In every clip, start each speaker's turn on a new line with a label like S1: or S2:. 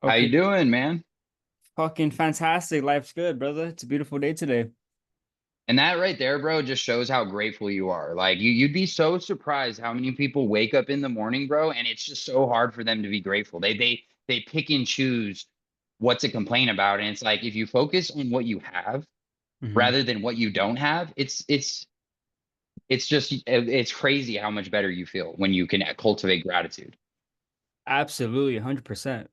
S1: How you
S2: Okay,
S1: doing, man?
S2: fucking fantastic. Life's good, brother. It's a beautiful day today.
S1: And that right there, bro, just shows how grateful you are. Like you'd be so surprised how many people wake up in the morning, bro, and it's just so hard for them to be grateful. They pick and choose what to complain about. And it's like if you focus on what you have
S2: Hmm.
S1: rather than what you don't have, it's crazy how much better you feel when you can cultivate gratitude.
S2: Absolutely, 100%.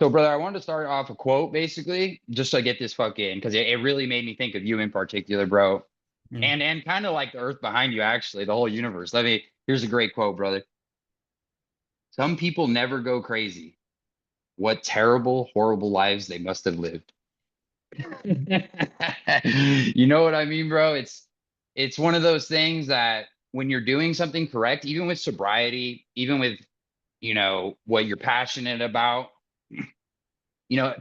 S1: So, brother, I wanted to start off a quote basically, just to get this fuck in, because it really made me think of you in particular, bro.
S2: Mm.
S1: And kind of like the earth behind you, actually, the whole universe. Here's a great quote, brother. Some people never go crazy. What terrible, horrible lives they must have lived. You know what I mean, bro? It's one of those things that when you're doing something correct, even with sobriety, even with, what you're passionate about,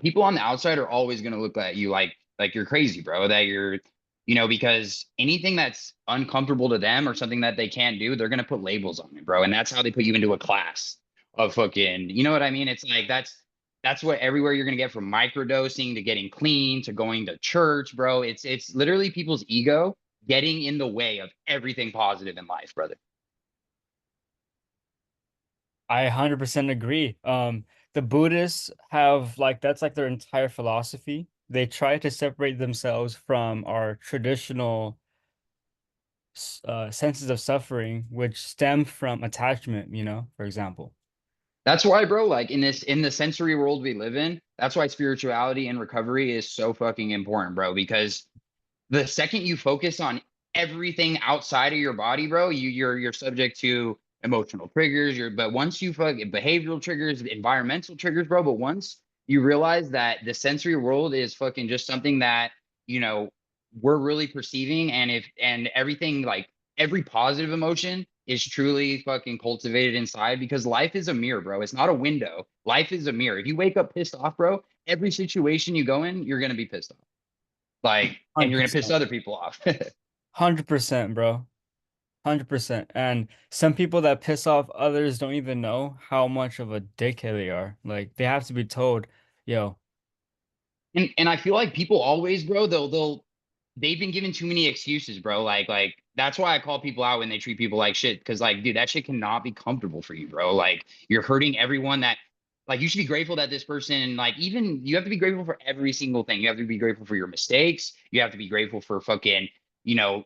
S1: people on the outside are always going to look at you like you're crazy, bro, that you're, because anything that's uncomfortable to them or something that they can't do, they're going to put labels on it, bro. And that's how they put you into a class of fucking, you know what I mean? It's like that's what everywhere you're going to get, from microdosing to getting clean to going to church, bro. It's literally people's ego getting in the way of everything positive in life, brother.
S2: I 100% agree. The Buddhists have like that's like their entire philosophy. They try to separate themselves from our traditional senses of suffering, which stem from attachment, for example.
S1: That's why, bro, like in the sensory world we live in, that's why spirituality and recovery is so fucking important, bro. Because the second you focus on everything outside of your body, bro, you're subject to emotional triggers. But once you fuck behavioral triggers, environmental triggers, bro. But once you realize that the sensory world is fucking just something that, you know, we're really perceiving, and everything, like every positive emotion is truly fucking cultivated inside, because life is a mirror, bro. It's not a window. Life is a mirror. If you wake up pissed off, bro, every situation you go in, you're gonna be pissed off. Like, and you're gonna piss
S2: 100%.
S1: other people off.
S2: 100%, bro. 100%. And some people that piss off others don't even know how much of a dickhead they are. Like they have to be told, yo,
S1: And I feel like people always, bro, they've been given too many excuses, bro. Like that's why I call people out when they treat people like shit. Cause like, dude, that shit cannot be comfortable for you, bro. Like you're hurting everyone that, like, you should be grateful that this person, like, even you have to be grateful for every single thing. You have to be grateful for your mistakes. You have to be grateful for fucking, you know,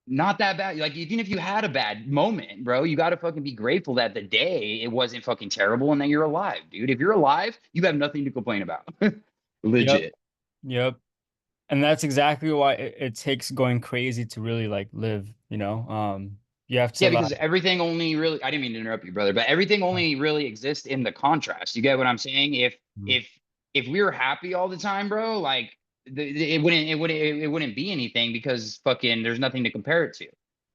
S1: not that bad. Like, even if you had a bad moment, bro, you got to fucking be grateful that the day it wasn't fucking terrible and that you're alive, dude. If you're alive, you have nothing to complain about.
S2: yep,
S1: Legit.
S2: yep. And that's exactly why it takes going crazy to really like live, you know? You have to
S1: Yeah,
S2: like,
S1: because everything only really, I didn't mean to interrupt you, brother, but everything only really exists in the contrast. You get what I'm saying?
S2: Mhm.
S1: If if we were happy all the time, bro, like it wouldn't be anything, because fucking there's nothing to compare it to.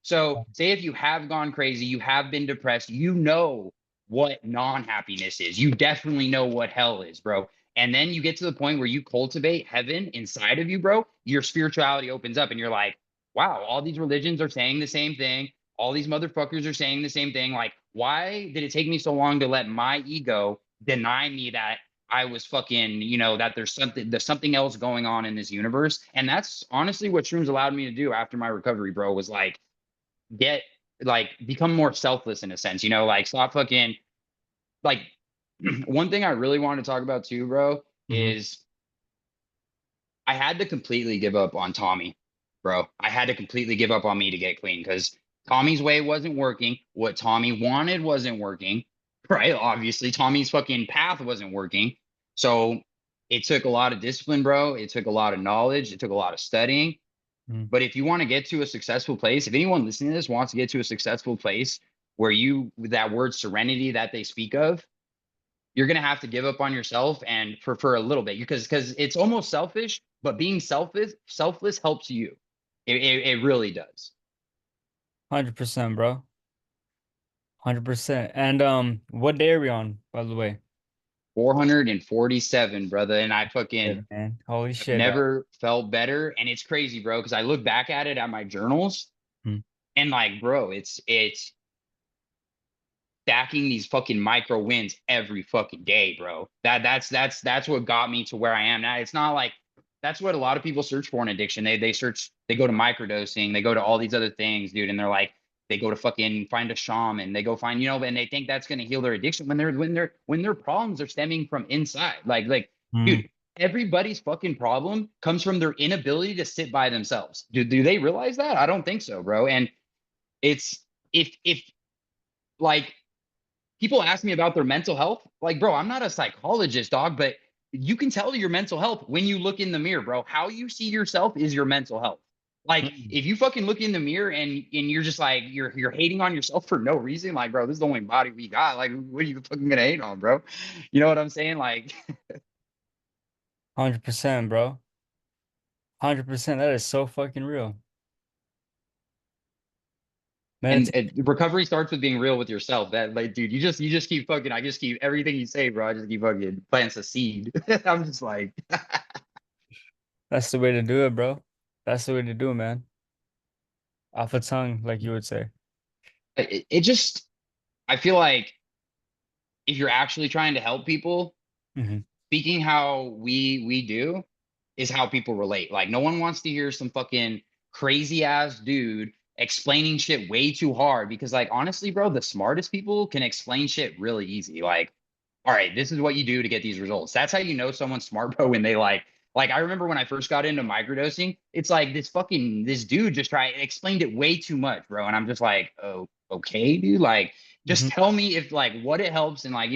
S1: So say if you have gone crazy, you have been depressed, you know what non-happiness is. You definitely know what hell is, bro. And then you get to the point where you cultivate heaven inside of you, bro. Your spirituality opens up and you're like, wow, all these religions are saying the same thing. All these motherfuckers are saying the same thing. Like, why did it take me so long to let my ego deny me that I was fucking, that there's something else going on in this universe? And that's honestly what shrooms allowed me to do after my recovery, bro, was like get become more selfless in a sense, like stop fucking like one thing I really want to talk about too, bro,
S2: Mhm.
S1: is I had to completely give up on Tommy, bro. I had to completely give up on me to get clean, because Tommy's way wasn't working. What Tommy wanted wasn't working, right? Obviously, Tommy's fucking path wasn't working. So it took a lot of discipline, bro. It took a lot of knowledge. It took a lot of studying.
S2: Mhm.
S1: But if you want to get to a successful place, if anyone listening to this wants to get to a successful place where with that word serenity that they speak of, you're gonna have to give up on yourself, and for a little bit, because it's almost selfish, but being selfless helps you. It really does.
S2: 100%, bro. 100%. And what day are we on, by the way?
S1: 447, brother, and I
S2: Yeah,
S1: fucking
S2: man. Holy
S1: have
S2: shit, dog.
S1: never felt better, and it's crazy, bro, because I look back at it at my journals,
S2: Mhm.
S1: and like, bro, it's stacking these fucking micro wins every fucking day, bro. That's what got me to where I am now. It's not like that's what a lot of people search for in addiction. They search, they go to microdosing, they go to all these other things, dude, and they're like, they go to fucking find a shaman, they go find, and they think that's gonna heal their addiction when their problems are stemming from inside.
S2: Mm.
S1: Dude, everybody's fucking problem comes from their inability to sit by themselves. Do they realize that? I don't think so, bro. And it's if like people ask me about their mental health. Like, bro, I'm not a psychologist, dog, but you can tell your mental health when you look in the mirror, bro. How you see yourself is your mental health. Like,
S2: Mm.
S1: if you fucking look in the mirror and you're just like you're hating on yourself for no reason, like, bro, this is the only body we got. Like, what are you fucking gonna hate on, bro? You know what I'm saying? Like,
S2: 100%, bro. 100%. That is so fucking real.
S1: and,
S2: Meditate.
S1: recovery starts with being real with yourself. That, like, dude, you just keep fucking. I just keep everything you say, bro. I just keep fucking plants a seed. I'm just like,
S2: That's the way to do it, bro. That's the way to do it, man. Off the tongue, like you would say.
S1: it just. I feel like if you're actually trying to help people,
S2: Hmm.
S1: speaking how we do is how people relate. Like, no one wants to hear some fucking crazy ass dude explaining shit way too hard because, like, honestly, bro, the smartest people can explain shit really easy. Like, all right, this is what you do to get these results. That's how you know someone's smart, bro, when they like I remember when I first got into microdosing, it's like this dude just tried explained it way too much, bro. And I'm just like, oh, okay, dude. Like, just
S2: Hmm.
S1: tell me if like what it helps and like,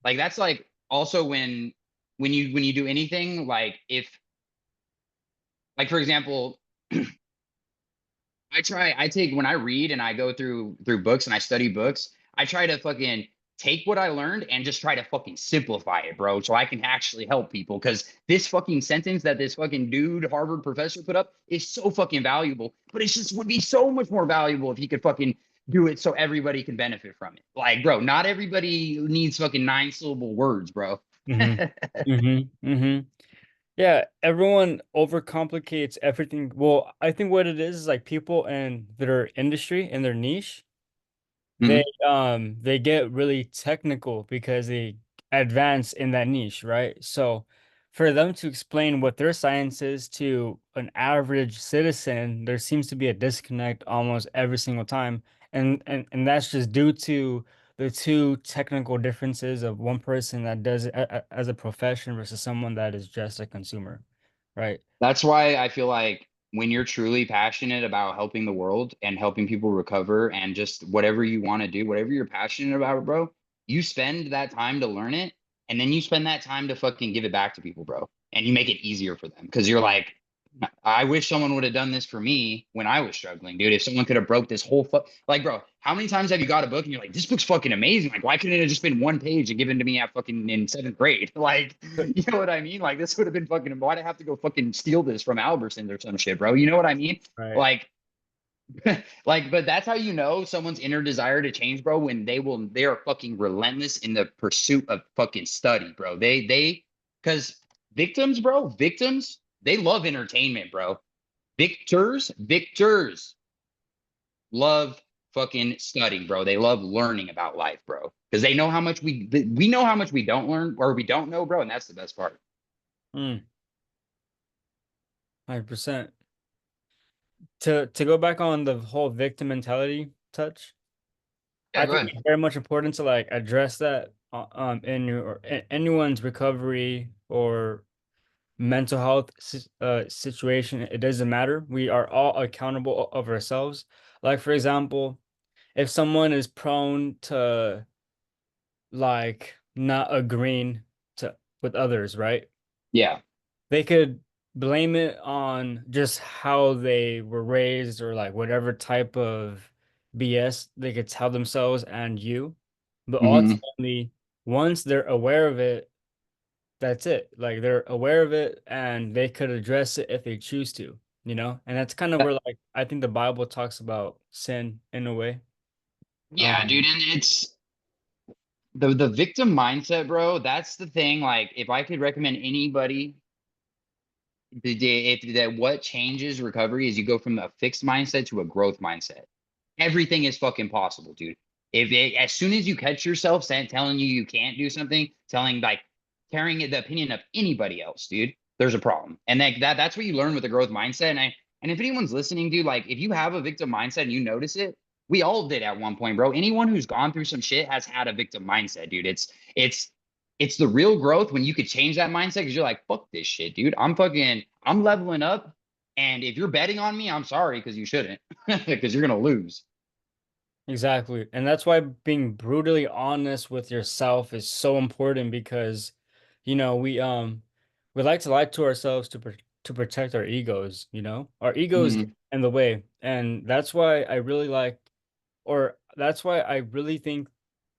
S1: like that's like also when you do anything, like if like for example, I take when I read and I go through books and I study books, I try to fucking take what I learned and just try to fucking simplify it, bro, so I can actually help people. Because this fucking sentence that this fucking dude Harvard professor put up is so fucking valuable, but it just would be so much more valuable if he could fucking do it so everybody can benefit from it. Like, bro, not everybody needs fucking 9 syllable words, bro.
S2: Hmm. Hmm. Hmm. Yeah, everyone overcomplicates everything. Well, I think what it is like people in their industry, in their niche,
S1: Mhm.
S2: they get really technical because they advance in that niche, right? So for them to explain what their science is to an average citizen, there seems to be a disconnect almost every single time. And that's just due to the two technical differences of one person that does it as a profession versus someone that is just a consumer, right?
S1: That's why I feel like when you're truly passionate about helping the world and helping people recover and just whatever you want to do, whatever you're passionate about, bro, you spend that time to learn it and then you spend that time to fucking give it back to people, bro. And you make it easier for them because you're like, I wish someone would have done this for me when I was struggling, dude. If someone could have broke this whole like, bro, how many times have you got a book and you're like, this book's fucking amazing? Like, why couldn't it have just been one page and given to me at fucking in 7th grade? Like, you know what I mean? Like, this would have been fucking. Why'd I have to go fucking steal this from Albertsons or some shit, bro? You know what I mean?
S2: Right.
S1: Like, but that's how you know someone's inner desire to change, bro. When they are fucking relentless in the pursuit of fucking study, bro. Because victims, bro, victims, they love entertainment, bro. Victors love fucking studying, bro. They love learning about life, bro. Because they know how much we know how much we don't learn or we don't know, bro. And that's the best part.
S2: Mm, 100%. To go back on the whole victim mentality touch,
S1: Yeah,
S2: I
S1: go
S2: think
S1: ahead.
S2: it's very much important to like address that in anyone's recovery or mental health situation. It doesn't matter. We are all accountable of ourselves. Like for example, if someone is prone to like not agreeing to with others, right?
S1: Yeah.
S2: They could blame it on just how they were raised or like whatever type of BS they could tell themselves and you. But
S1: Hmm.
S2: ultimately, once they're aware of it, that's it. Like they're aware of it and they could address it if they choose to, you know? And that's kind of where like I think the Bible talks about sin in a way.
S1: Yeah, dude.
S2: Um,
S1: And it's the victim mindset, bro. That's the thing. Like, if I could recommend anybody, if that what changes recovery is you go from a fixed mindset to a growth mindset. Everything is fucking possible, dude. As soon as you catch yourself saying, telling you can't do something, telling like carrying the opinion of anybody else, dude, there's a problem. And that's what you learn with the growth mindset. And if anyone's listening, dude, like if you have a victim mindset and you notice it, we all did at one point, bro. Anyone who's gone through some shit has had a victim mindset, dude. It's it's the real growth when you could change that mindset because you're like, fuck this shit, dude. I'm leveling up. And if you're betting on me, I'm sorry because you shouldn't, because you're gonna lose.
S2: Exactly. And that's why being brutally honest with yourself is so important because, we like to lie to ourselves to protect our egos, you know? Our egos get
S1: Mhm.
S2: in the way. And that's why I really think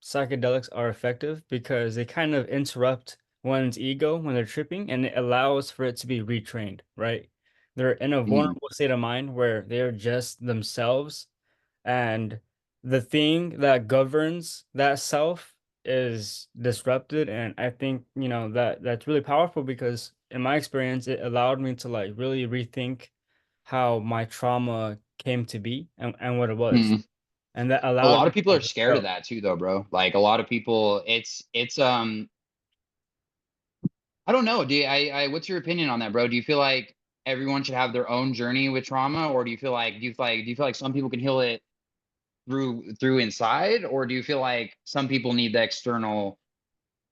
S2: psychedelics are effective because they kind of interrupt one's ego when they're tripping and it allows for it to be retrained, right? They're in a
S1: Mhm.
S2: vulnerable state of mind where they're just themselves, and the thing that governs that self is disrupted. And I think, that's really powerful because in my experience it allowed me to like really rethink how my trauma came to be and what it was,
S1: Mhm.
S2: and that
S1: A
S2: allowed
S1: lot
S2: me
S1: of
S2: to
S1: people
S2: like
S1: are
S2: wake
S1: scared of
S2: up.
S1: that too, though, bro. Like a lot of people, it's I don't know. What's your opinion on that, bro? Do you feel like everyone should have their own journey with trauma, or do you feel like some people can heal it through inside, or do you feel like some people need the external,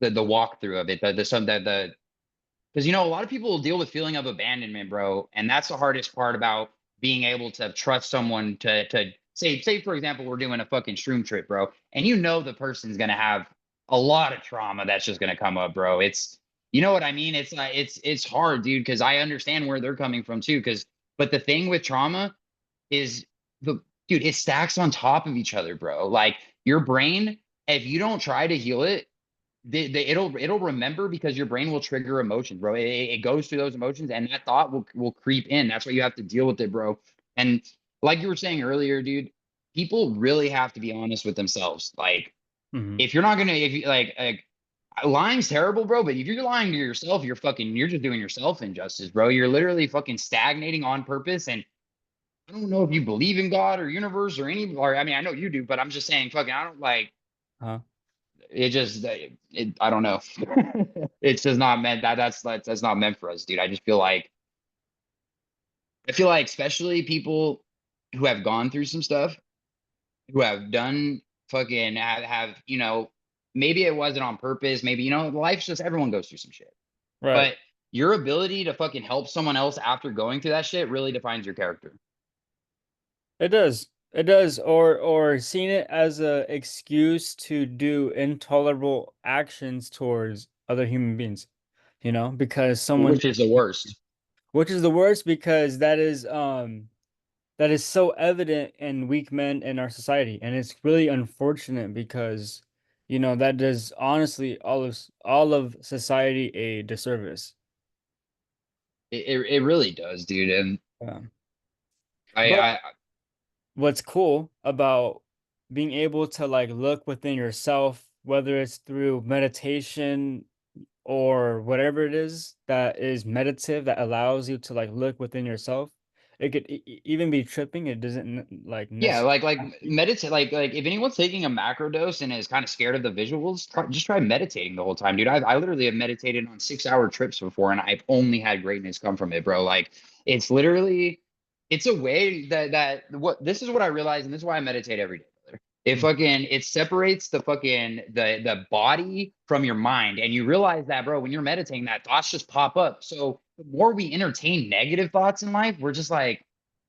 S1: the walkthrough of it, the some the because a lot of people will deal with feeling of abandonment, bro, and that's the hardest part about being able to trust someone to say for example we're doing a fucking shroom trip, bro, and the person's gonna have a lot of trauma that's just gonna come up, bro. It's you know what I mean. It's like it's hard, dude, because I understand where they're coming from too. Because but the thing with trauma is the dude, it stacks on top of each other, bro. Like your brain, if you don't try to heal it, it'll remember because your brain will trigger emotions, bro. It goes through those emotions, and that thought will creep in. That's why you have to deal with it, bro. And like you were saying earlier, dude, people really have to be honest with themselves. Like
S2: Mhm.
S1: if you're not gonna, if you like lying's terrible, bro. But if you're lying to yourself, you're just doing yourself injustice, bro. You're literally fucking stagnating on purpose. And I don't know if you believe in God or universe or any, or I mean, I know you do, but I'm just saying, fucking, I don't like
S2: Uh-huh.
S1: it. Just, I don't know. It's just not meant that's not meant for us, dude. I feel like, especially people who have gone through some stuff, who have done fucking have maybe it wasn't on purpose. Maybe life's just everyone goes through some shit,
S2: Right.
S1: but your ability to fucking help someone else after going through that shit really defines your character.
S2: It does. It does. Or seeing it as a excuse to do intolerable actions towards other human beings, because someone,
S1: Which is the worst.
S2: which is the worst because that is so evident in weak men in our society, and it's really unfortunate because that does honestly all of society a disservice.
S1: It really does, dude. And
S2: Um,
S1: I
S2: but
S1: I
S2: what's cool about being able to like look within yourself, whether it's through meditation or whatever it is that is meditative that allows you to like look within yourself. It could even be tripping. It doesn't like
S1: Yeah,
S2: necessarily
S1: like
S2: have to be.
S1: meditate, like if anyone's taking a macro dose and is kind of scared of the visuals, just try meditating the whole time, dude. I literally have meditated on 6 hour trips before, and I've only had greatness come from it, bro. Like it's literally, it's a way that what this is what I realize, and this is why I meditate every day, brother.
S2: Mm.
S1: It separates the body from your mind, and you realize that, bro, when you're meditating, that thoughts just pop up. So the more we entertain negative thoughts in life, we're just like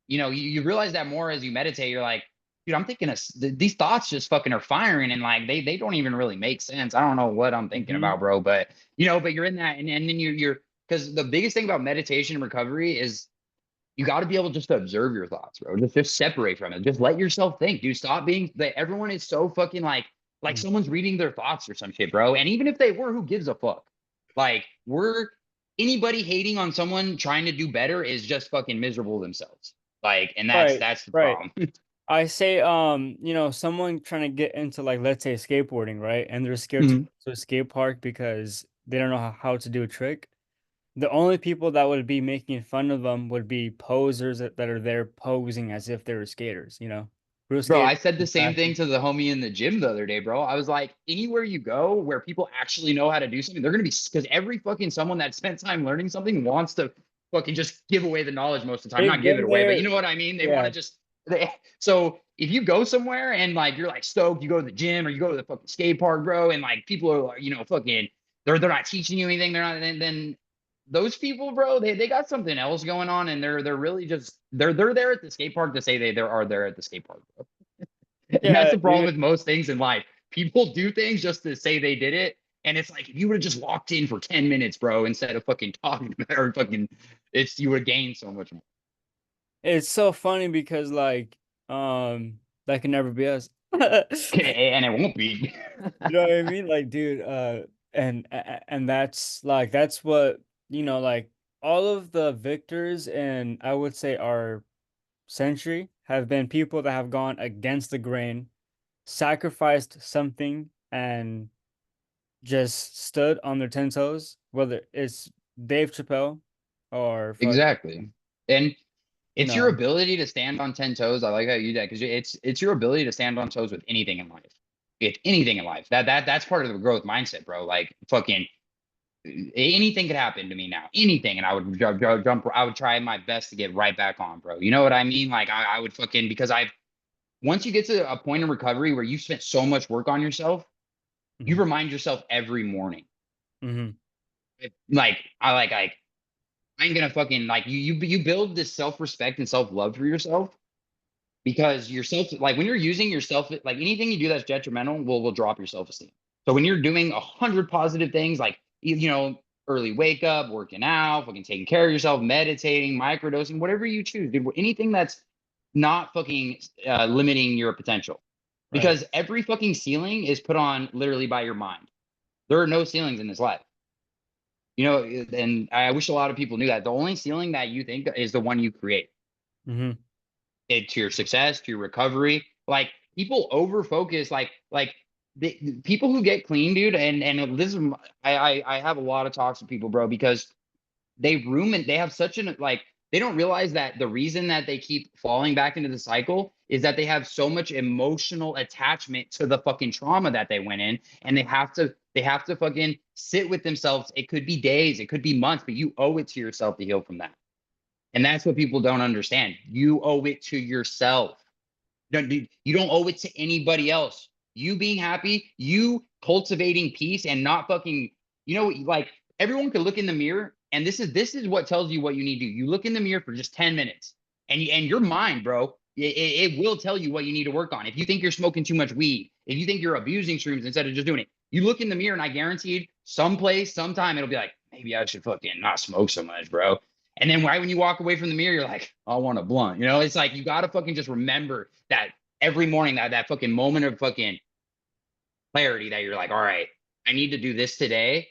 S1: you realize that more as you meditate. You're like, dude, I'm thinking of these thoughts just fucking are firing, and like they don't even really make sense. I don't know what I'm thinking
S2: Mhm.
S1: about, bro. But but you're in that, and then you're because the biggest thing about meditation and recovery is you got to be able just to observe your thoughts, bro. Just separate from it. Just let yourself think, dude. Stop being that everyone is so fucking like
S2: Mm.
S1: someone's reading their thoughts or some shit, bro. And even if they were, who gives a fuck? Like we're anybody hating on someone trying to do better is just fucking miserable themselves. Like, and that's
S2: Right,
S1: that's the
S2: right.
S1: problem.
S2: I say, someone trying to get into like, let's say skateboarding, right? And they're scared to
S1: Mhm.
S2: go to a skate park because they don't know how to do a trick. The only people that would be making fun of them would be posers that are there posing as if they were skaters, you know? Real
S1: Bro,
S2: skate
S1: I said the
S2: is
S1: same thing
S2: fashion.
S1: to the homie in the gym the other day, bro. I was like, anywhere you go where people actually know how to do something, they're gonna be because every fucking someone that spent time learning something wants to fucking just give away the knowledge most of the time. Not
S2: They've
S1: give it
S2: been
S1: away, but you
S2: there.
S1: know what I mean? They want
S2: Yeah.
S1: to just so if you go somewhere and like you're like stoked, you go to the gym or you go to the fucking skate park, bro, and like people are like, fucking they're not teaching you anything, they're not then those people, bro, they got something else going on and they're really just they're there at the skate park to say they are there at the skate park, bro. And that's
S2: Yeah,
S1: the problem
S2: dude.
S1: with most things in life. People do things just to say they did it. And it's like if you would have just walked in for 10 minutes, bro, instead of fucking talking about or fucking it's you would have gained so much more.
S2: It's so funny because that can never be us.
S1: And it won't be.
S2: You know what I mean? Like, dude, and that's like that's what, like all of the victors and I would say our century have been people that have gone against the grain, sacrificed something, and just stood on their 10 toes, whether it's Dave Chappelle or fuck,
S1: Exactly. And
S2: you
S1: it's your
S2: know,
S1: ability to stand on 10 toes. I like how you do that because it's your ability to stand on toes with anything in life. If anything in life. That's part of the growth mindset, bro. Like fucking anything could happen to me now. Anything. And I would jump, I would try my best to get right back on, bro. You know what I mean? Like I would fucking because I've once you get to a point in recovery where you spent so much work on yourself, you
S2: hmm
S1: remind yourself every morning.
S2: hmm
S1: Like I ain't gonna fucking like you build this self-respect and self-love for yourself because yourself like when you're using yourself like anything you do that's detrimental will drop your self-esteem. So when you're doing 100 positive things like early wake up, working out, fucking taking care of yourself, meditating, microdosing, whatever you choose, dude, anything that's not fucking limiting your potential
S2: right.
S1: because every fucking ceiling is put on literally by your mind. There are no ceilings in this life. And I wish a lot of people knew that the only ceiling that you think is the one you create
S2: hmm
S1: it to your success, to your recovery. Like people over focus, like the people who get clean, dude. And this is I have a lot of talks with people, bro, because they have such an like they don't realize that the reason that they keep falling back into the cycle is that they have so much emotional attachment to the fucking trauma that they went in and they have to fucking sit with themselves. It could be days, it could be months, but you owe it to yourself to heal from that. And that's what people don't understand. You owe it to yourself. You don't owe it to anybody else. You being happy, you cultivating peace and not fucking, like everyone could look in the mirror and this is what tells you what you need to do. You look in the mirror for just 10 minutes and your mind, bro, it will tell you what you need to work on. If you think you're smoking too much weed, if you think you're abusing shrooms instead of just doing it, you look in the mirror and I guaranteed someplace, sometime it'll be like, maybe I should fucking not smoke so much, bro. And then right when you walk away from the mirror, you're like, I want a blunt. It's like you gotta fucking just remember that every morning, that fucking moment of fucking clarity that you're like, all right, I need to do this today.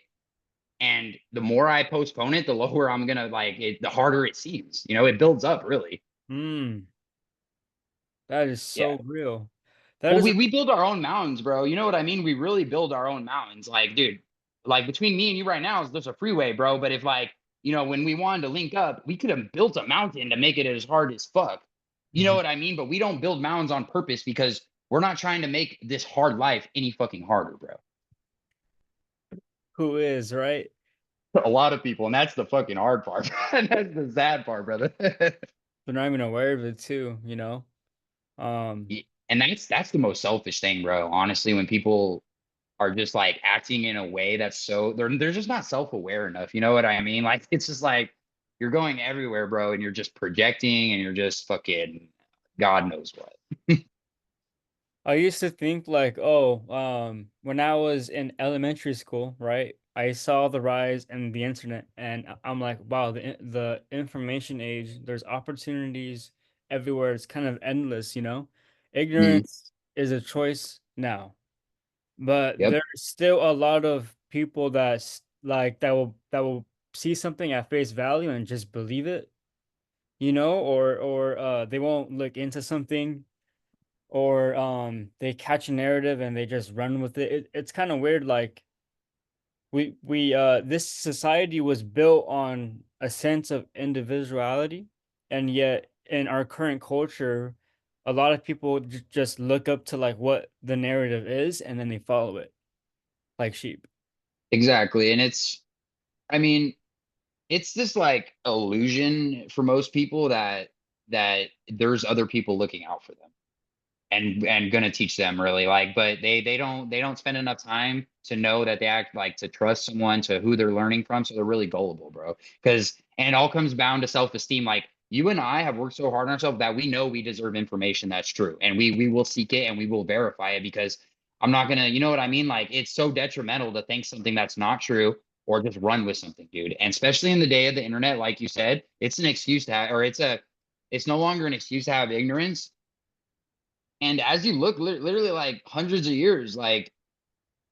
S1: And the more I postpone it, the lower I'm gonna like it, the harder it seems. It builds up really.
S2: Mm, that is
S1: Yeah.
S2: so real. That
S1: Well,
S2: is
S1: we
S2: a
S1: we build our own mountains, bro. You know what I mean? We really build our own mountains. Like, dude, like between me and you right now, there's a freeway, bro. But if like, when we wanted to link up, we could have built a mountain to make it as hard as fuck. You know
S2: Mhm.
S1: what I mean? But we don't build mountains on purpose because we're not trying to make this hard life any fucking harder, bro.
S2: Who is, right?
S1: A lot of people, and that's the fucking hard part. That's the sad part, brother.
S2: They're not even aware of it too, you know? Um,
S1: And that's the most selfish thing, bro. Honestly, when people are just like acting in a way that's so they're just not self-aware enough. You know what I mean? Like it's just like you're going everywhere, bro, and you're just projecting and you're just fucking God knows what.
S2: I used to think like, oh, when I was in elementary school, right? I saw the rise in the internet, and I'm like, wow, the information age, there's opportunities everywhere. It's kind of endless, you know?
S1: Mhm.
S2: Ignorance is a choice now, but
S1: Yep.
S2: there's still a lot of people that's like that will see something at face value and just believe it, or they won't look into something or they catch a narrative and they just run with it's kind of weird. Like we this society was built on a sense of individuality, and yet in our current culture a lot of people just look up to like what the narrative is and then they follow it like sheep.
S1: Exactly. And I mean, it's this like illusion for most people that there's other people looking out for them and gonna teach them really like, but they don't spend enough time to know that they act like to trust someone to who they're learning from, so they're really gullible, bro. Because and it all comes down to self-esteem. Like you and I have worked so hard on ourselves that we know we deserve information that's true, and we will seek it and we will verify it because I'm not gonna, you know what I mean? Like it's so detrimental to think something that's not true or just run with something, dude. And especially in the day of the internet, like you said, it's an excuse to have, or it's no longer an excuse to have ignorance. And as you look, literally like hundreds of years, like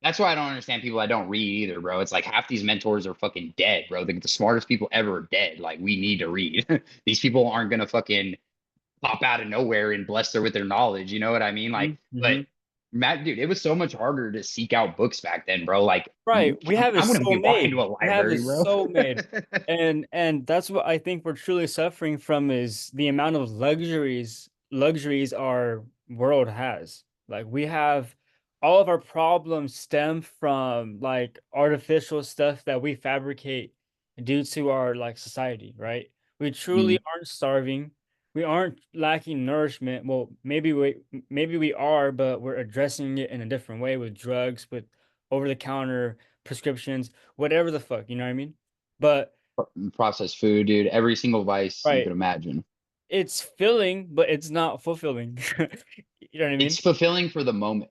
S1: that's why I don't understand people that don't read either, bro. It's like half these mentors are fucking dead, bro. The smartest people ever are dead. Like we need to read. These people aren't gonna fucking pop out of nowhere and bless her with their knowledge. You know what I mean? Like, but
S2: Mm-hmm.
S1: Matt, dude, it was so much harder to seek out books back then, bro. Like,
S2: Right. We have it
S1: I wouldn't
S2: so
S1: be walking
S2: made.
S1: to a
S2: We have it
S1: library, bro.
S2: so made. And that's what I think we're truly suffering from is the amount of luxuries our world has. Like we have all of our problems stem from like artificial stuff that we fabricate due to our like society, right? We truly
S1: Mhm.
S2: aren't starving. We aren't lacking nourishment. Well, maybe we are, but we're addressing it in a different way with drugs, with over the counter prescriptions, whatever the fuck, you know what I mean? But
S1: Processed food, dude. Every single vice you could
S2: right,
S1: imagine.
S2: it's filling, but it's not fulfilling. You know what I
S1: It's
S2: mean?
S1: fulfilling for the moment.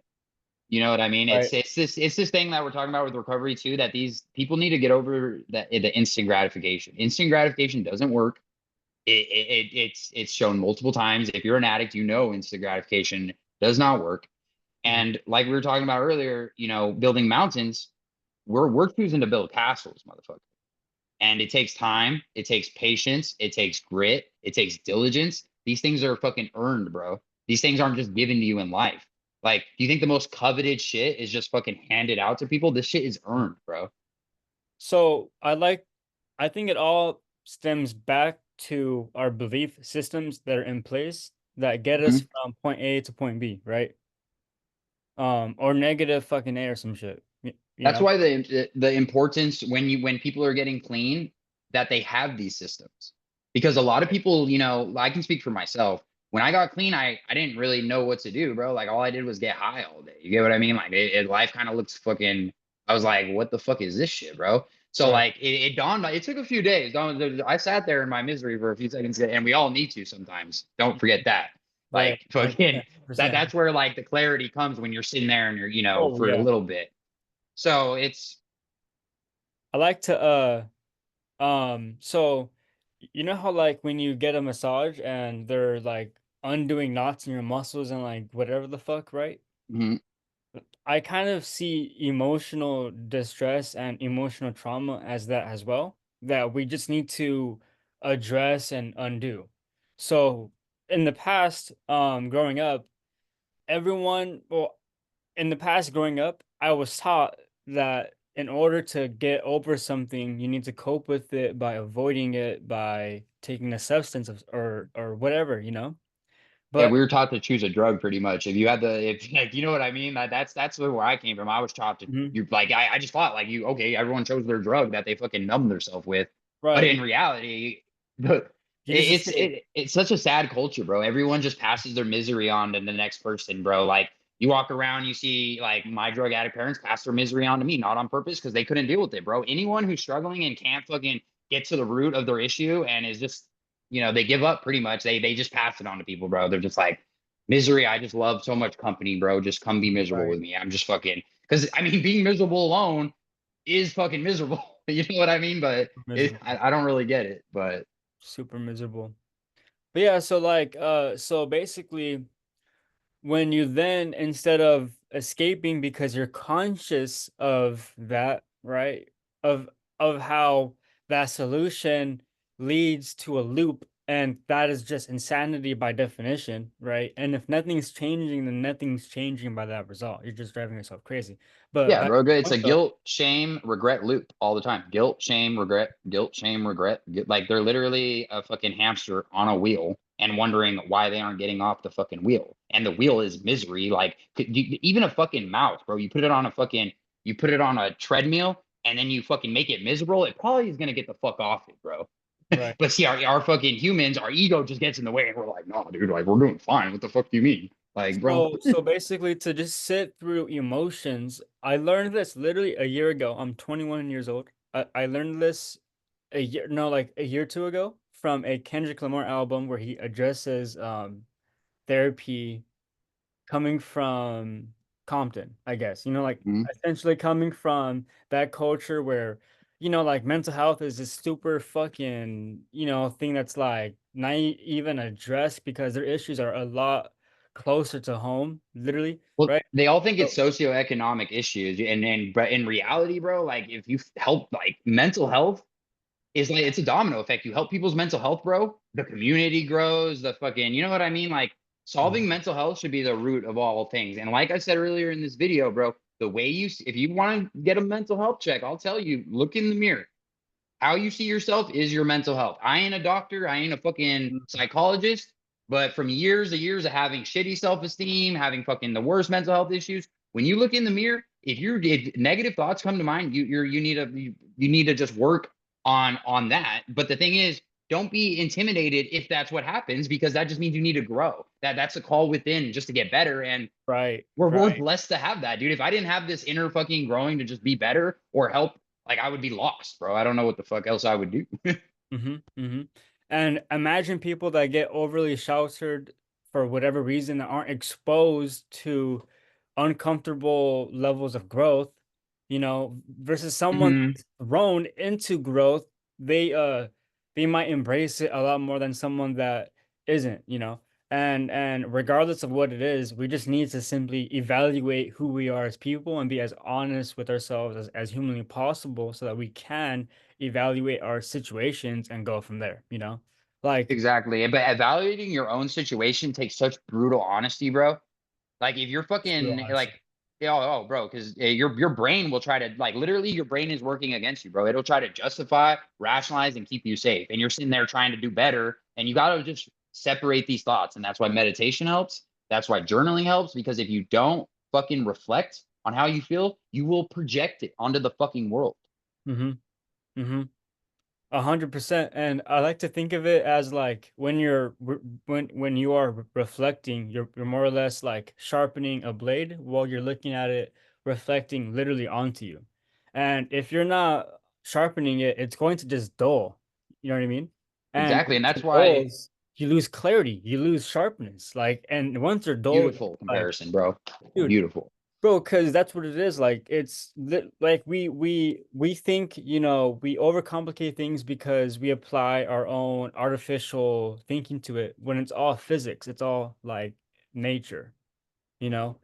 S1: You know what I mean?
S2: Right.
S1: It's this thing that we're talking about with recovery too, that these people need to get over that the instant gratification. Instant gratification doesn't work. It's shown multiple times. If you're an addict, you know instant gratification does not work.
S2: Mhm.
S1: And like we were talking about earlier, building mountains, we're choosing to build castles, motherfucker. And it takes time, it takes patience, it takes grit, it takes diligence. These things are fucking earned, bro. These things aren't just given to you in life. Like, do you think the most coveted shit is just fucking handed out to people? This shit is earned, bro.
S2: So I think it all stems back to our belief systems that are in place that get us
S1: Mhm.
S2: from point A to point B, right? Or negative fucking A or some shit. You
S1: That's
S2: know?
S1: why the importance when people are getting clean that they have these systems. Because a lot of people, I can speak for myself. When I got clean, I didn't really know what to do, bro. Like all I did was get high all day. You get what I mean? Like life kind of looks fucking. I was like, what the fuck is this shit, bro? So
S2: Right.
S1: like it dawned. It took a few days. I sat there in my misery for a few seconds, and we all need to sometimes. Don't forget that.
S2: Right.
S1: Like fucking that.
S2: 100%.
S1: That's where like the clarity comes when you're sitting there and you're
S2: Oh
S1: for a
S2: yeah.
S1: little bit. So it's
S2: I like to so you know how like when you get a massage and they're like undoing knots in your muscles and like whatever the fuck, right?
S1: mhm.
S2: I kind of see emotional distress and emotional trauma as that as well, that we just need to address and undo. So in the past, growing up, well, in the past growing up, I was taught that in order to get over something, you need to cope with it by avoiding it, by taking a substance or whatever, you know?
S1: Yeah,
S2: But
S1: we were taught to choose a drug pretty much. If you had if like you know what I mean, that's where I came from. I was taught to
S2: Mhm.
S1: you like I just thought like you okay, everyone chose their drug that they fucking numb themselves with, but
S2: Right,
S1: in reality, the
S2: you just escape.
S1: it's such a sad culture, bro. Everyone just passes their misery on to the next person, bro. Like you walk around, you see like my drug addict parents pass their misery on to me, not on purpose because they couldn't deal with it, bro. Anyone who's struggling and can't fucking get to the root of their issue and is just they give up pretty much. They just pass it on to people, bro. They're just like misery. I just love so much company, bro. Just come be miserable
S2: Right,
S1: with me. I'm just fucking because I mean being miserable alone is fucking miserable. You know what I mean? But
S2: miserable,
S1: I don't really get it. But
S2: super miserable. But yeah, so like, so basically, when you then instead of escaping because you're conscious of that, right? Of how that solution leads to a loop and that is just insanity by definition, right? And if nothing's changing, then nothing's changing by that result. You're just driving yourself crazy. But
S1: yeah,
S2: back
S1: bro,
S2: to the
S1: it's a
S2: point though,
S1: guilt, shame, regret loop all the time. Guilt, shame, regret, guilt, shame, regret. Like they're literally a fucking hamster on a wheel. and wondering why they aren't getting off the fucking wheel. And the wheel is misery. Like even a fucking mouse, bro. You put it on a treadmill and then you fucking make it miserable. It probably is gonna get the fuck off it, bro.
S2: Right.
S1: But see, our fucking humans, our ego just gets in the way, and we're like, no, dude, like we're doing fine. What the fuck do you mean? Like, bro.
S2: So basically to just sit through emotions, I learned this literally a year ago. I'm 21 years old. I learned this a year, no, like a year or two ago from a Kendrick Lamar album where he addresses therapy coming from Compton, I guess. Like
S1: Mhm.
S2: essentially coming from that culture where, like mental health is this super fucking, thing that's like not even addressed because their issues are a lot closer to home, literally,
S1: Well,
S2: right?
S1: they all think it's
S2: So,
S1: socioeconomic issues, and but in reality, bro, like if you help, like mental health is like it's a domino effect. You help people's mental health, bro, the community grows, the fucking, you know what I mean? Like solving
S2: Mhm.
S1: mental health should be the root of all things. And like I said earlier in this video, bro, the way if you want to get a mental health check, I'll tell you, look in the mirror. How you see yourself is your mental health. I ain't a doctor, I ain't a fucking psychologist, but from years and years of having shitty self-esteem, having fucking the worst mental health issues, when you look in the mirror, if negative thoughts come to mind, you need to just work on that. But the thing is, don't be intimidated if that's what happens, because that just means you need to grow. That's a call within just to get better. And
S2: Right,
S1: we're
S2: right.
S1: blessed to have that, dude. If I didn't have this inner fucking growing to just be better or help, like I would be lost, bro. I don't know what the fuck else I would do.
S2: Mm-hmm. And imagine people that get overly sheltered for whatever reason that aren't exposed to uncomfortable levels of growth, versus someone
S1: Hmm.
S2: that's thrown into growth, they might embrace it a lot more than someone that isn't. And regardless of what it is, we just need to simply evaluate who we are as people and be as honest with ourselves as humanly possible so that we can evaluate our situations and go from there. Like,
S1: Exactly. But evaluating your own situation takes such brutal honesty, bro. Like if you're
S2: real
S1: fucking
S2: honesty.
S1: like, bro, because your brain will try to, like, literally your brain is working against you, bro. It'll try to justify, rationalize, and keep you safe. And you're sitting there trying to do better, and you got to just separate these thoughts. And that's why meditation helps. That's why journaling helps, because if you don't fucking reflect on how you feel, you will project it onto the fucking world.
S2: Mm-hmm. Mm-hmm. 100%. And I like to think of it as like when you are reflecting, you're more or less like sharpening a blade while you're looking at it reflecting literally onto you. And if you're not sharpening it, it's going to just dull. You know what I mean? And
S1: Exactly. And
S2: once
S1: that's
S2: it
S1: why
S2: dulls, you lose clarity, you lose sharpness. Like, and once they're dull,
S1: beautiful
S2: like,
S1: comparison, bro.
S2: dude.
S1: Beautiful.
S2: Bro, because that's what it is. Like like we think, we overcomplicate things because we apply our own artificial thinking to it when it's all physics. It's all like nature, you know?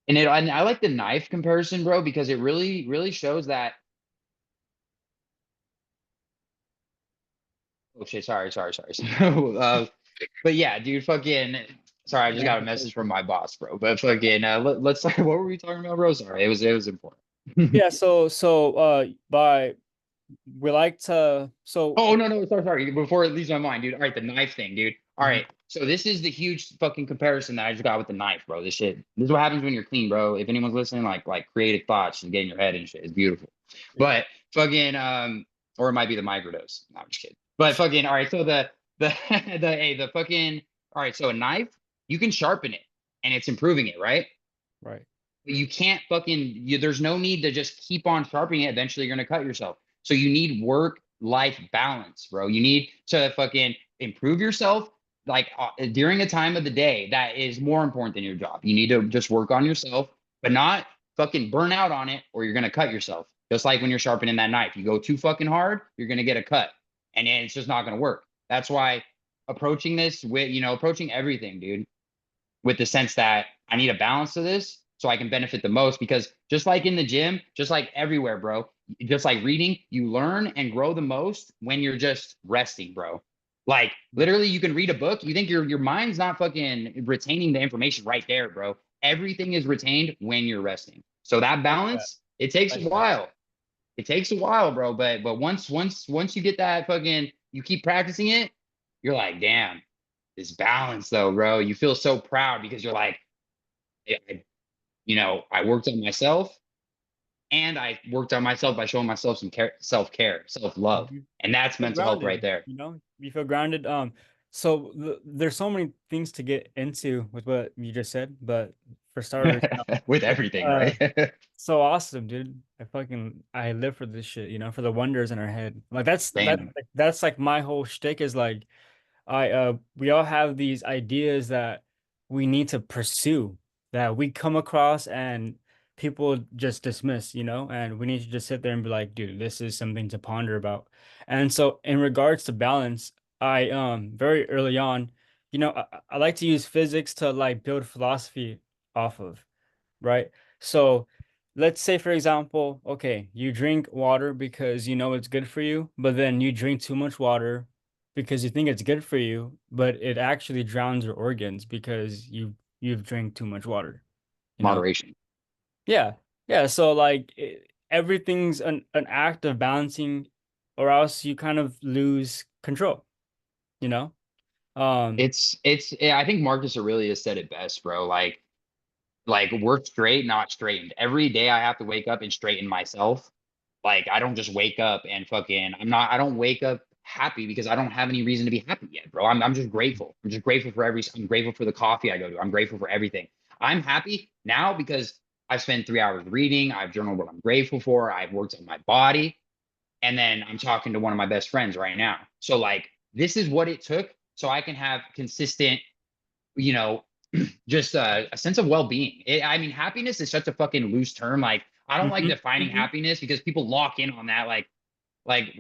S1: And I like the knife comparison, bro, because it really shows that. Oh shit, sorry. But yeah, dude, fucking. Sorry, I just got a message from my boss, bro. But fucking, let's. What were we talking about, bro? Sorry, it was important.
S2: Yeah, so by we like to so
S1: Oh no, no, sorry. Before it leaves my mind, dude. All right, the knife thing, dude. All
S2: Mhm.
S1: right, so this is the huge fucking comparison that I just got with the knife, bro. This is what happens when you're clean, bro. If anyone's listening, like creative thoughts and get in your head and shit. It's beautiful.
S2: Yeah.
S1: But fucking, or it might be the microdose. No, I'm just kidding. But fucking, all right. So the fucking, all right. So a knife, you can sharpen it, and it's improving it, right?
S2: Right.
S1: You can't there's no need to just keep on sharpening it. Eventually you're going to cut yourself. So you need work life balance, bro. You need to fucking improve yourself, like during a time of the day that is more important than your job. You need to just work on yourself, but not fucking burn out on it, or you're going to cut yourself. Just like when you're sharpening that knife, you go too fucking hard, you're going to get a cut, and it's just not going to work. That's why approaching this with, approaching everything, dude, with the sense that I need a balance to this so I can benefit the most. Because just like in the gym, just like everywhere, bro, just like reading, you learn and grow the most when you're just resting, bro. Like literally, you can read a book. You think your mind's not fucking retaining the information right there, bro. Everything is retained when you're resting. So that
S2: Like that.
S1: balance, it takes a
S2: Like that.
S1: while. It takes a while, bro. But once you get that fucking, you keep practicing it, you're like, damn, this balance though, bro. You feel so proud because you're like, I worked on myself and I worked on myself by showing myself some self care, self love,
S2: Mhm.
S1: and that's
S2: Feel
S1: mental health right
S2: grounded,
S1: there.
S2: you know? You feel grounded. So there's so many things to get into with what you just said, but for starters,
S1: With everything,
S2: uh,
S1: right?
S2: so awesome, dude. I live for this shit, you know, for the wonders in our head. Like
S1: Same.
S2: that's like my whole shtick is like we all have these ideas that we need to pursue that we come across and people just dismiss, you know, and we need to just sit there and be like, dude, this is something to ponder about. And so in regards to balance, I very early on, you know, I like to use physics to like build philosophy off of, right? So let's say, for example, okay, you drink water because you know it's good for you, but then you drink too much water because you think it's good for you, but it actually drowns your organs because you've drank too much water, you know?
S1: Moderation.
S2: Yeah. Yeah. So like everything's an act of balancing, or else you kind of lose control, you know? Um,
S1: I think Marcus Aurelius said it best, bro. Like we're straight, not straightened. Every day I have to wake up and straighten myself. Like I don't just wake up and fucking I don't wake up happy because I don't have any reason to be happy yet, bro. I'm just grateful. I'm just grateful for I'm grateful for the coffee I go to. I'm grateful for everything. I'm happy now because I've spent 3 hours reading, I've journaled what I'm grateful for, I've worked on my body, and then I'm talking to one of my best friends right now. So like this is what it took so I can have consistent, you know, just a sense of well-being. I mean, happiness is such a fucking loose term. Like, I don't like
S2: mhm,
S1: defining
S2: mhm.
S1: happiness because people lock in on that. Like,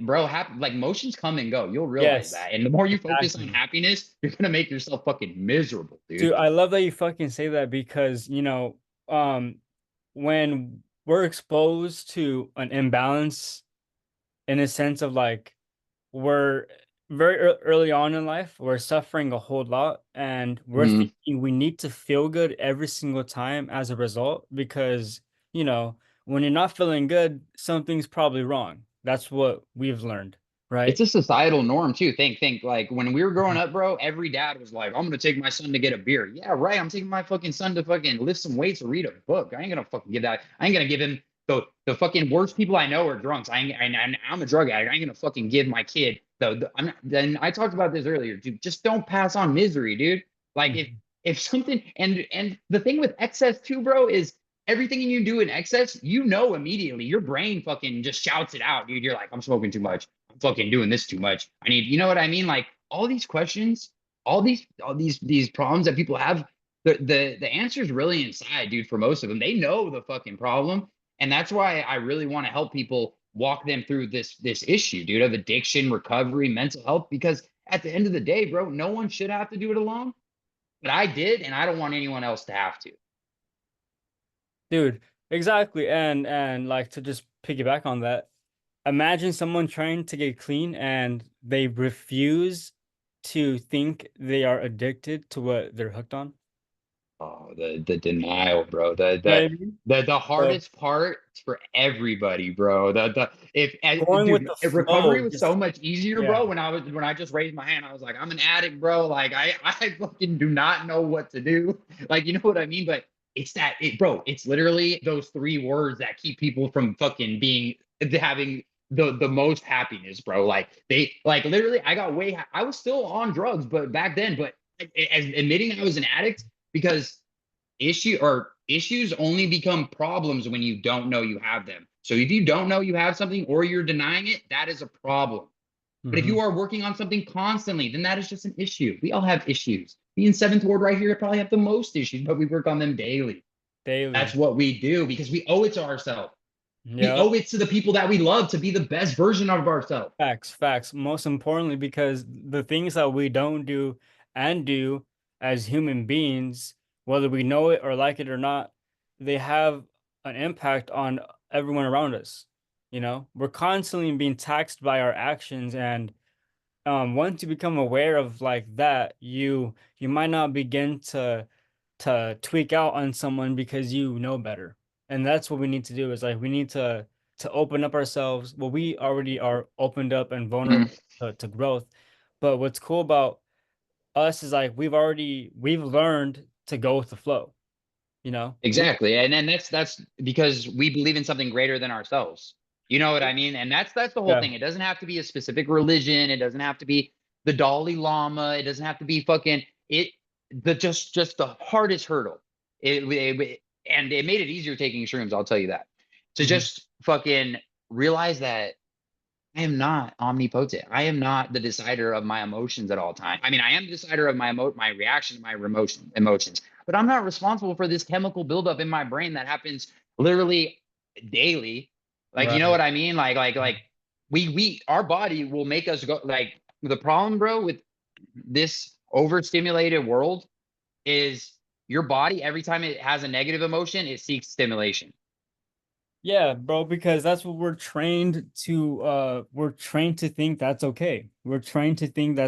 S1: bro, like motions come and go. You'll realize
S2: Yes,
S1: that. And the more you focus on
S2: exactly.
S1: happiness, you're gonna make yourself fucking miserable, dude.
S2: Dude, I love that you fucking say that because, um, when we're exposed to an imbalance in a sense of like we're very early on in life, we're suffering a whole lot and we're
S1: Mm.
S2: thinking we need to feel good every single time as a result because, you know, when you're not feeling good, something's probably wrong. That's what we've learned,
S1: It's
S2: right?
S1: a societal norm too. Think like when we were growing up, bro, every dad was like, I'm gonna take my son to get a beer. Yeah, right. I'm taking my fucking son to fucking lift some weights or read a book. I ain't gonna fucking give that. I ain't gonna give him the fucking worst people I know are drunks. And I'm a drug addict. I ain't gonna fucking give my kid I'm not, then I talked about this earlier, dude. Just don't pass on misery, dude. Like
S2: Mhm.
S1: if something and the thing with excess too, bro, is everything you do in excess, you know immediately. Your brain fucking just shouts it out, dude. You're like, I'm smoking too much. I'm fucking doing this too much. I need, you know what I mean? Like all these questions, all these problems that people have, the answer is really inside, dude, for most of them. They know the fucking problem. And that's why I really want to help people walk them through this issue, dude, of addiction, recovery, mental health, because at the end of the day, bro, no one should have to do it alone. But I did, and I don't want anyone else to have to.
S2: Dude, exactly. And like to just piggyback on that, imagine someone trying to get clean and they refuse to think they are addicted to what they're hooked on.
S1: Oh, the denial, bro. The
S2: You know
S1: the
S2: what I mean?
S1: the
S2: So
S1: hardest part for everybody, bro. The if
S2: going with
S1: dude,
S2: the
S1: if recovery
S2: flow,
S1: was so
S2: just
S1: much easier,
S2: yeah.
S1: bro. When I just raised my hand, I was like, I'm an addict, bro. Like I fucking do not know what to do. Like you know what I mean? But it's that bro. It's literally those three words that keep people from fucking being having the most happiness, bro. Like they like literally. I was still on drugs, but back then, but as admitting I was an addict because issues only become problems when you don't know you have them. So if you don't know you have something or you're denying it, that is a problem. But if
S2: Hmm.
S1: you are working on something constantly, then that is just an issue. We all have issues. Me in seventh ward right here probably have the most issues, but we work on them daily. That's
S2: Daily.
S1: what we do because we owe it to ourselves. We
S2: Yeah.
S1: owe it to the people that we love to be the best version of ourselves.
S2: Facts, facts. Most importantly, because the things that we don't do and do as human beings, whether we know it or like it or not, they have an impact on everyone around us. You know, we're constantly being taxed by our actions, and once you become aware of like that, you might not begin to tweak out on someone because you know better. And that's what we need to do is like we need to open up ourselves. Well, we already are opened up and
S1: Mhm.
S2: vulnerable to growth. But what's cool about Us is like we've learned to go with the flow, you know?
S1: Exactly. And then that's because we believe in something greater than ourselves. You know what I mean? And that's the whole
S2: Yeah.
S1: thing. It doesn't have to be a specific religion. It doesn't have to be the Dalai Lama. It doesn't have to be fucking it the just the hardest hurdle. And it made it easier taking shrooms, I'll tell you that. To
S2: Mhm.
S1: just fucking realize that I am not omnipotent. I am not the decider of my emotions at all times. I mean, I am the decider of my reaction, my emotions, but I'm not responsible for this chemical buildup in my brain that happens literally daily. Like, you know
S2: Right.
S1: what I mean? Like our body will make us go. Like the problem, bro, with this overstimulated world is your body, every time it has a negative emotion, it seeks stimulation.
S2: Yeah, bro, because that's what we're trained to think that's okay. We're trained to think that